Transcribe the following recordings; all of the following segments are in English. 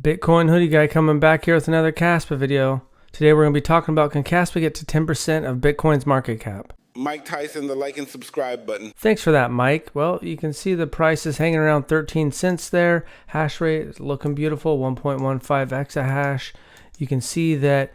Bitcoin hoodie guy coming back here with another Kaspa video. Today we're going to be talking about, can Kaspa get to 10% of Bitcoin's market cap? Mike Tyson, the like and subscribe button. Thanks for that, Mike. Well, you can see the price is hanging around 13 cents there. Hash rate is looking beautiful, 1.15 exahash. You can see that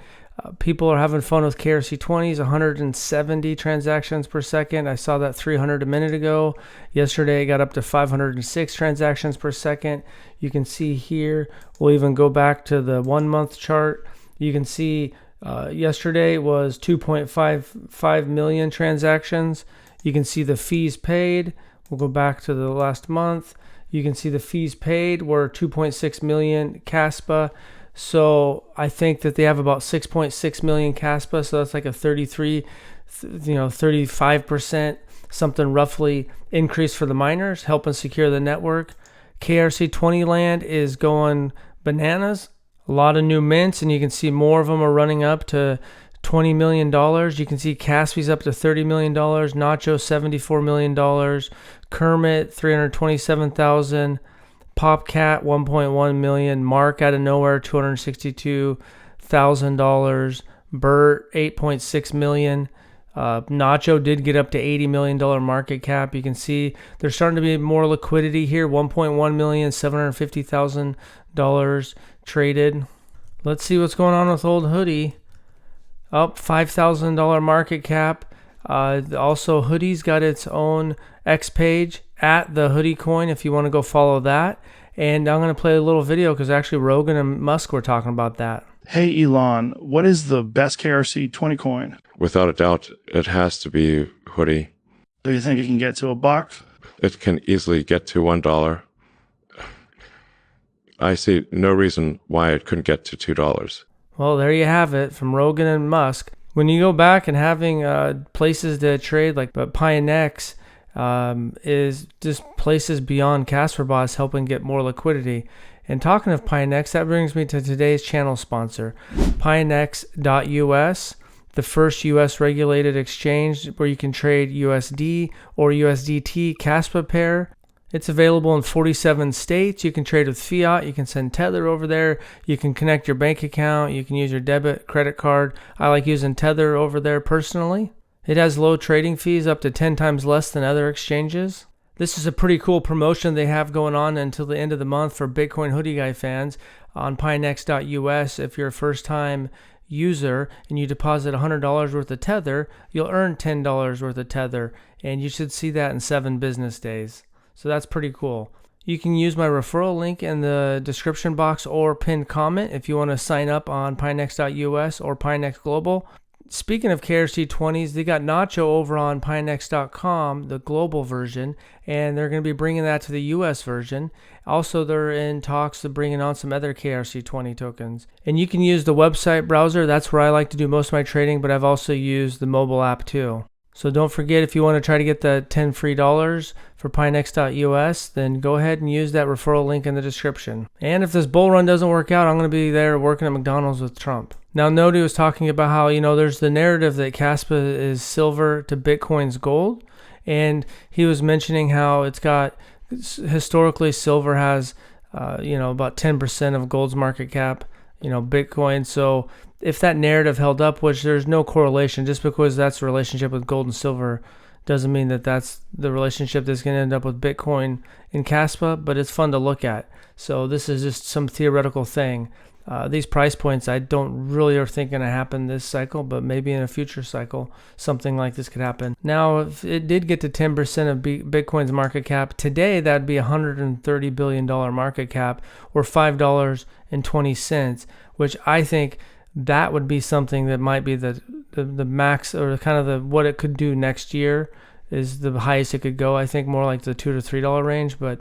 people are having fun with KRC20s, 170 transactions per second. I saw that 300 a minute ago. Yesterday it got up to 506 transactions per second. You can see here, we'll even go back to the 1 month chart. You can see yesterday was 2.55 million transactions. You can see the fees paid. We'll go back to the last month. You can see the fees paid were 2.6 million Kaspa. So I think that they have about 6.6 million Kaspa. So that's like a 35% something roughly increase for the miners, helping secure the network. KRC20 land is going bananas. A lot of new mints, and you can see more of them are running up to $20 million. You can see Caspi's up to $30 million, Nacho $74 million, Kermit $327,000, Popcat $1.1 million, Mark out of nowhere $262,000, Bert $8.6 million. Nacho did get up to $80 million market cap. You can see there's starting to be more liquidity here, $1.1 million, $750,000 traded. Let's see what's going on with old hoodie. Up $5,000 market cap. Also, hoodie's got its own X page at the hoodie coin if you want to go follow that. And I'm going to play a little video because actually Rogan and Musk were talking about that. Hey Elon, what is the best KRC20 coin? Without a doubt, it has to be hoodie. Do you think it can get to $1? It can easily get to $1. I see no reason why it couldn't get to $2. Well, there you have it from Rogan and Musk. When you go back and having places to trade like Pionex is just places beyond Kaspa bots helping get more liquidity. And talking of Pionex, that brings me to today's channel sponsor, Pionex.us, the first US regulated exchange where you can trade USD or USDT Kaspa pair. It's available in 47 states. You can trade with fiat. You can send Tether over there. You can connect your bank account. You can use your debit, credit card. I like using Tether over there personally. It has low trading fees, up to 10 times less than other exchanges. This is a pretty cool promotion they have going on until the end of the month for Bitcoin Hoodie Guy fans on Pionex.us. If you're a first-time user and you deposit $100 worth of Tether, you'll earn $10 worth of Tether, and you should see that in 7 business days. So that's pretty cool. You can use my referral link in the description box or pinned comment if you want to sign up on Pionex.us or Pionex Global. Speaking of KRC20s, they got Nacho over on Pionex.com, the global version, and they're going to be bringing that to the US version. Also, they're in talks of bringing on some other KRC20 tokens. And you can use the website browser. That's where I like to do most of my trading, but I've also used the mobile app too. So don't forget, if you want to try to get the 10 free dollars for Pionex.us, then go ahead and use that referral link in the description. And if this bull run doesn't work out, I'm going to be there working at McDonald's with Trump. Now, Nodi was talking about how, there's the narrative that Kaspa is silver to Bitcoin's gold. And he was mentioning how it's got, historically, silver has, about 10% of gold's market cap, Bitcoin. So if that narrative held up, which there's no correlation, just because that's the relationship with gold and silver doesn't mean that that's the relationship that's going to end up with Bitcoin and Kaspa, but it's fun to look at. So this is just some theoretical thing. These price points I don't really are think going to happen this cycle, but maybe in a future cycle something like this could happen. Now, if it did get to 10% of Bitcoin's market cap today, that'd be $130 billion market cap, or $5.20, which I think that would be something that might be the max, or kind of the what it could do next year is the highest it could go. I think more like the $2 to $3 range, but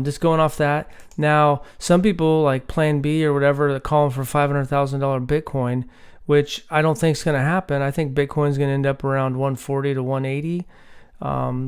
just going off that. Now, some people like Plan B or whatever that call for $500,000 Bitcoin, which I don't think is going to happen. I think Bitcoin is going to end up around 140 to 180.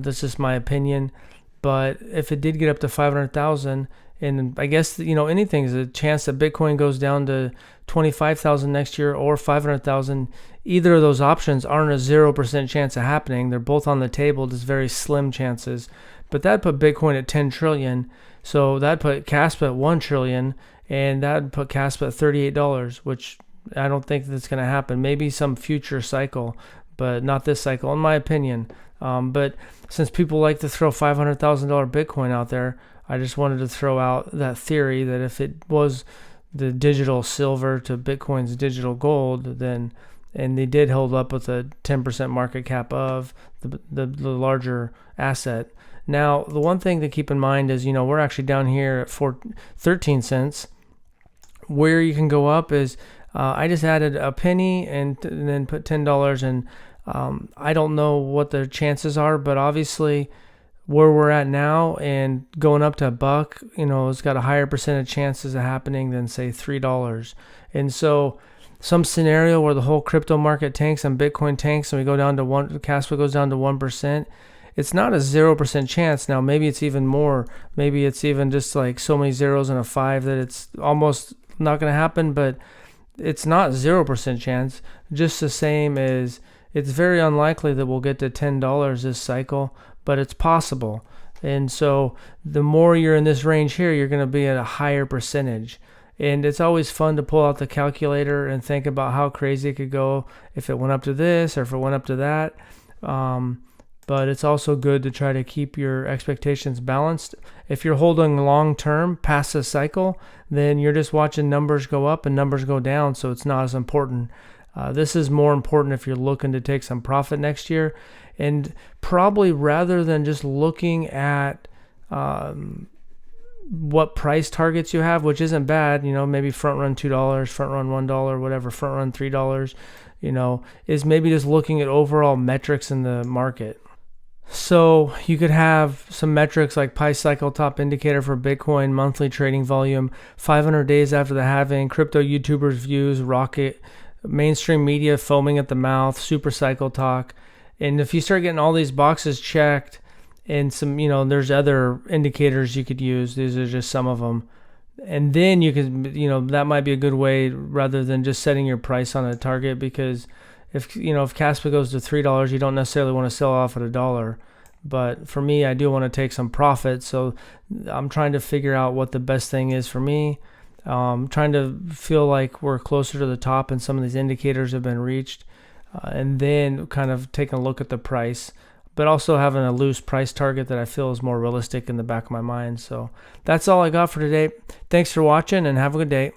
That's just my opinion. But if it did get up to 500,000, and I guess, anything is a chance that Bitcoin goes down to 25,000 next year or 500,000. Either of those options aren't a 0% chance of happening. They're both on the table, just very slim chances. But that put Bitcoin at 10 trillion. So that put Kaspa at 1 trillion. and that would put Kaspa at $38, which I don't think that's going to happen. Maybe some future cycle, but not this cycle, in my opinion. But since people like to throw $500,000 Bitcoin out there, I just wanted to throw out that theory that if it was the digital silver to Bitcoin's digital gold, then, and they did hold up with a 10% market cap of the larger asset. Now, the one thing to keep in mind is, we're actually down here at 13 cents. Where you can go up is, I just added a penny and then put $10, and I don't know what the chances are, but obviously where we're at now and going up to $1, it's got a higher percentage chances of happening than say $3. And so some scenario where the whole crypto market tanks and Bitcoin tanks and we go down to Kaspa goes down to 1%, it's not a 0% chance. Now maybe it's even more. Maybe it's even just like so many zeros and a 5 that it's almost not going to happen, but it's not 0% chance. Just the same as it's very unlikely that we'll get to $10 this cycle, but it's possible. And so the more you're in this range here, you're going to be at a higher percentage. And it's always fun to pull out the calculator and think about how crazy it could go if it went up to this or if it went up to that. But it's also good to try to keep your expectations balanced. If you're holding long term past the cycle, then you're just watching numbers go up and numbers go down, so it's not as important. This is more important if you're looking to take some profit next year, and probably rather than just looking at what price targets you have, which isn't bad, maybe front run $2, front run $1, whatever, front run $3, is maybe just looking at overall metrics in the market. So you could have some metrics like Pi cycle top indicator for Bitcoin, monthly trading volume, 500 days after the halving, crypto YouTubers views, rocket, mainstream media foaming at the mouth, super cycle talk. And if you start getting all these boxes checked and some, there's other indicators you could use. These are just some of them. And then you could, that might be a good way rather than just setting your price on a target, because if Kaspa goes to $3, you don't necessarily want to sell off at $1. But for me, I do want to take some profit. So I'm trying to figure out what the best thing is for me. Trying to feel like we're closer to the top and some of these indicators have been reached. And then kind of taking a look at the price, but also having a loose price target that I feel is more realistic in the back of my mind. So that's all I got for today. Thanks for watching and have a good day.